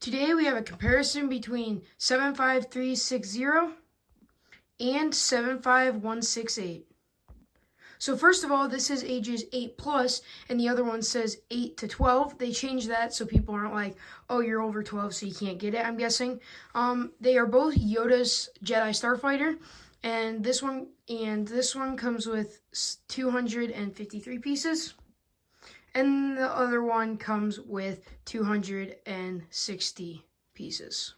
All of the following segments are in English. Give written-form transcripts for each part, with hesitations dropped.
Today we have a comparison between 75360 and 75168. So first of all, this is ages 8 plus, and the other one says 8 to 12. They changed that so people aren't like, oh, you're over 12, so you can't get it, I'm guessing. They are both Yoda's Jedi starfighter, and this one comes with 253 pieces. And the other one comes with 260 pieces.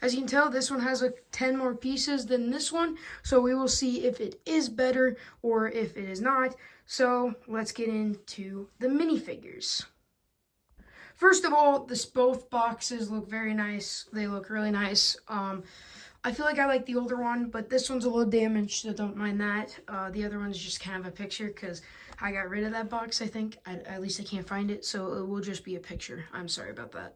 As you can tell, this one has 10 more pieces than this one, so we will see if it is better or if it is not. So let's get into the minifigures. First of all, both boxes look very nice. They look really nice. I feel like I like the older one, but this one's a little damaged, so don't mind that. The other one's just kind of a picture because I got rid of that box, I think. At least I can't find it, so it will just be a picture. I'm sorry about that.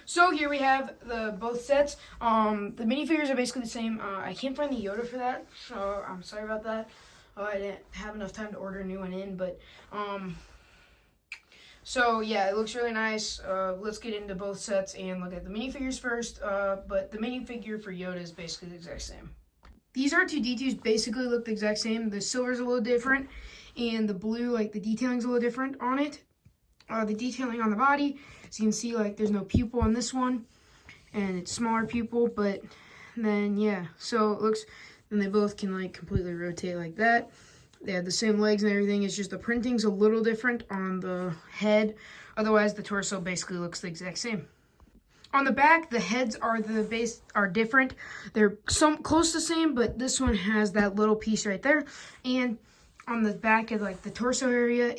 So here we have both sets. The minifigures are basically the same. I can't find the Yoda for that, so I'm sorry about that. I didn't have enough time to order a new one in, but so yeah, it looks really nice. Let's get into both sets and look at the minifigures first. But the minifigure for Yoda is basically the exact same. These R2-D2s basically look the exact same. The silver's a little different, and the blue, like the detailing's a little different on it. The detailing on the body, as you can see, like there's no pupil on this one, and it's smaller pupil. But then yeah, so it looks. Then they both can like completely rotate like that. They have the same legs and everything. It's just the printing's a little different on the head. Otherwise, the torso basically looks the exact same. On the back, the heads are different. They're close to the same, but this one has that little piece right there. And on the back of like the torso area,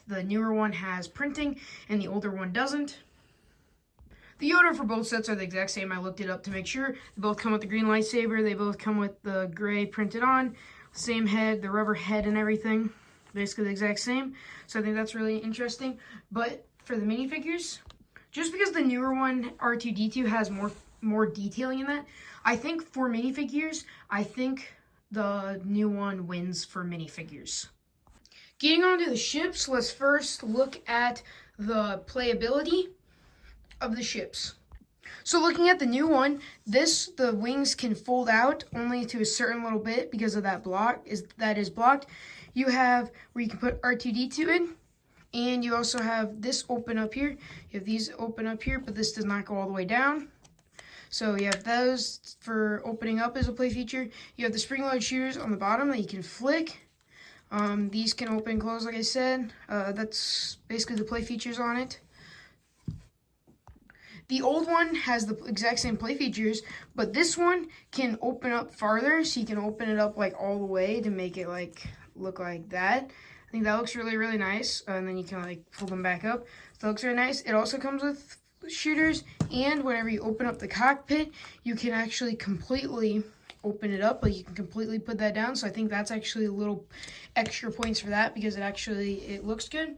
the newer one has printing and the older one doesn't. The Yoda for both sets are the exact same. I looked it up to make sure. They both come with the green lightsaber. They both come with the gray printed on. Same head, the rubber head and everything. Basically the exact same. So I think that's really interesting. But for the minifigures, just because the newer one, R2-D2, has more detailing in that, I think for minifigures, I think the new one wins for minifigures. Getting on to the ships, let's first look at the playability of the ships. So looking at the new one, the wings can fold out only to a certain little bit because of that that is blocked. You have where you can put R2-D2 in, and you also have this open up here. You have these open up here, but this does not go all the way down. So you have those for opening up as a play feature. You have the spring-loaded shooters on the bottom that you can flick. These can open and close, like I said. That's basically the play features on it. The old one has the exact same play features, but this one can open up farther, so you can open it up like all the way to make it like look like that. I think that looks really, really nice. And then you can like pull them back up. So it looks really nice. It also comes with shooters, and whenever you open up the cockpit, you can actually completely open it up. Like you can completely put that down. So I think that's actually a little extra points for that because it looks good.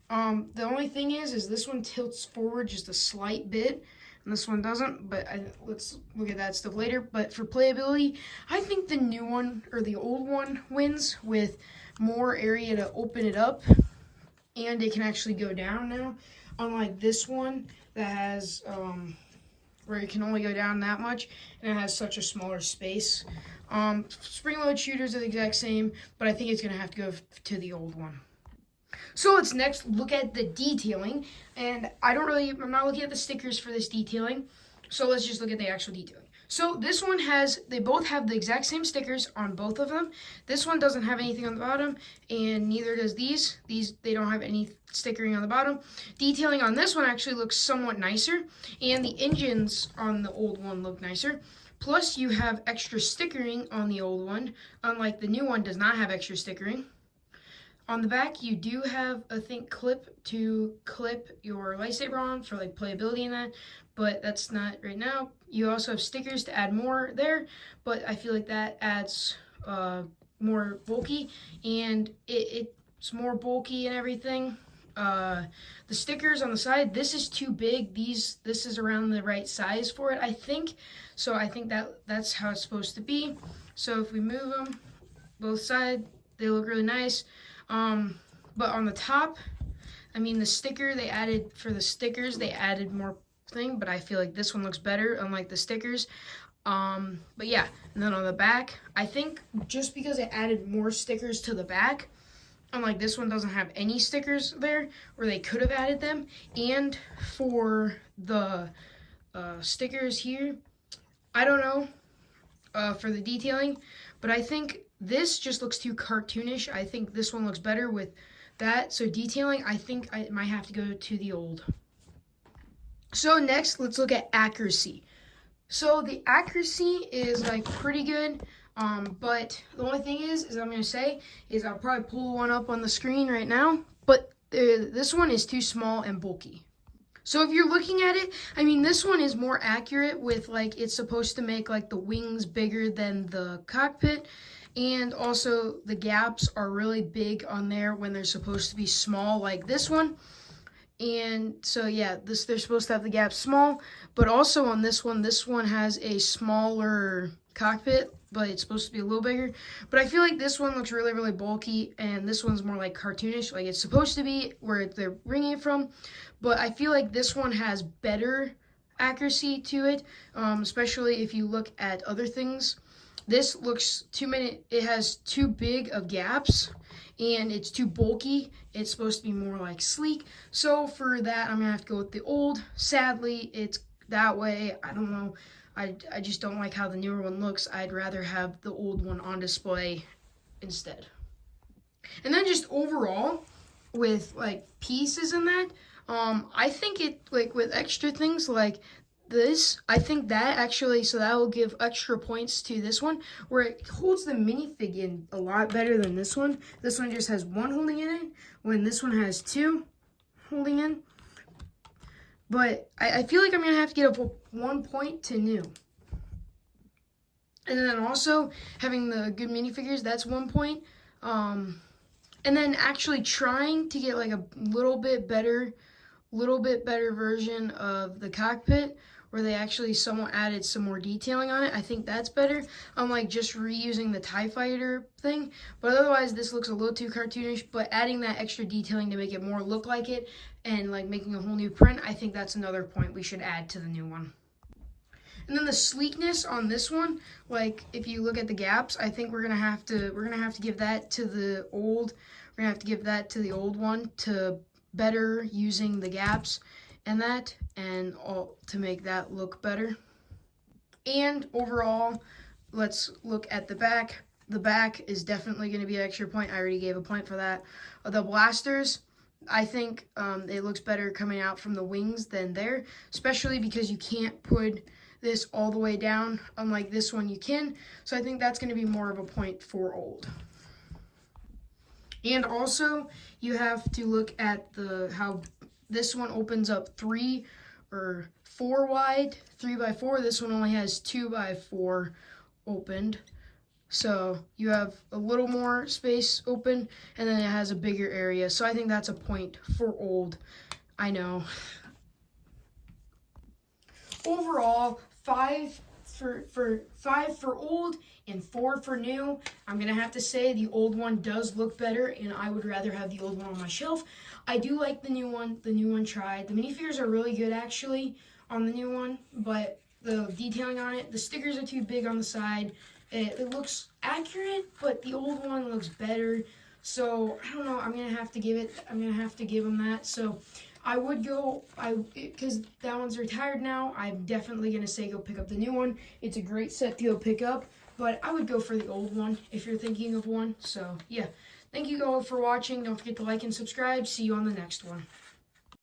The only thing is this one tilts forward just a slight bit, and this one doesn't, but let's look at that stuff later. But for playability, I think the new one, or the old one, wins with more area to open it up, and it can actually go down now, unlike this one that has, where it can only go down that much, and it has such a smaller space. Spring-load shooters are the exact same, but I think it's going to have to go to the old one. So let's next look at the detailing, and I'm not looking at the stickers for this detailing, so let's just look at the actual detailing. So this one they both have the exact same stickers on both of them. This one doesn't have anything on the bottom, and neither does these. They don't have any stickering on the bottom. Detailing on this one actually looks somewhat nicer, and the engines on the old one look nicer. Plus, you have extra stickering on the old one, unlike the new one does not have extra stickering. On the back, you do have a clip to clip your lightsaber on for like playability and that, but that's not right now. You also have stickers to add more there, but I feel like that adds more bulky, and it's more bulky and everything. The stickers on the side, this is too big. This is around the right size for it, I think. So I think that's how it's supposed to be. So if we move them, both sides, they look really nice. But on the top, I mean, the sticker they added, for the stickers, they added more thing, but I feel like this one looks better, unlike the stickers. But yeah, and then on the back, I think just because it added more stickers to the back, unlike this one doesn't have any stickers there, where they could have added them, and for the stickers here, I don't know, for the detailing, but I think this just looks too cartoonish. I think this one looks better with that. So detailing, I think I might have to go to the old. So next, let's look at accuracy. So the accuracy is like pretty good, but the only thing is I'm going to say is I'll probably pull one up on the screen right now, but this one is too small and bulky. So if you're looking at it, I mean, this one is more accurate with, like, it's supposed to make, like, the wings bigger than the cockpit. And also the gaps are really big on there when they're supposed to be small, like this one. And so, yeah, they're supposed to have the gaps small. But also on this one has a smaller cockpit, but it's supposed to be a little bigger. But I feel like this one looks really, really bulky, and this one's more like cartoonish, like it's supposed to be where they're bringing it from. But I feel like this one has better accuracy to it, especially if you look at other things. This looks it has too big of gaps, and it's too bulky. It's supposed to be more like sleek. So for that, I'm gonna have to go with the old. Sadly, it's that way. I don't know. I just don't like how the newer one looks. I'd rather have the old one on display instead. And then just overall, with like pieces in that, I think it, like with extra things like this, I think that actually, so that will give extra points to this one, where it holds the minifig in a lot better than this one. This one just has one holding in it, when this one has two holding in. But I feel like I'm going to have to get up 1 point to new. And then also, having the good minifigures, that's 1 point. And then actually trying to get like a little bit better version of the cockpit, where they actually somewhat added some more detailing on it. I think that's better, unlike just reusing the TIE Fighter thing. But otherwise, this looks a little too cartoonish, but adding that extra detailing to make it more look like it, and like making a whole new print, I think that's another point we should add to the new one. And then the sleekness on this one, like if you look at the gaps, I think we're gonna have to give that to the old. We're gonna have to give that to the old one to better using the gaps and that, and all to make that look better. And overall, let's look at the back. The back is definitely going to be an extra point. I already gave a point for that. The blasters, I think it looks better coming out from the wings than there, especially because you can't put this all the way down, unlike this one you can. So I think that's going to be more of a point for old. And also, you have to look at how this one opens up 3 or 4 wide, 3x4. This one only has 2x4 opened. So you have a little more space open, and then it has a bigger area. So I think that's a point for old. I know. Overall, 5 for old and 4 for new. I'm gonna have to say the old one does look better, and I would rather have the old one on my shelf. I do like the new one. The new one tried. The minifigures are really good actually on the new one, but the detailing on it, the stickers are too big on the side. It looks accurate, but the old one looks better. So I don't know. I'm gonna have to give them that. So I would go, because that one's retired now, I'm definitely going to say go pick up the new one. It's a great set to go pick up, but I would go for the old one if you're thinking of one. So, yeah. Thank you all for watching. Don't forget to like and subscribe. See you on the next one.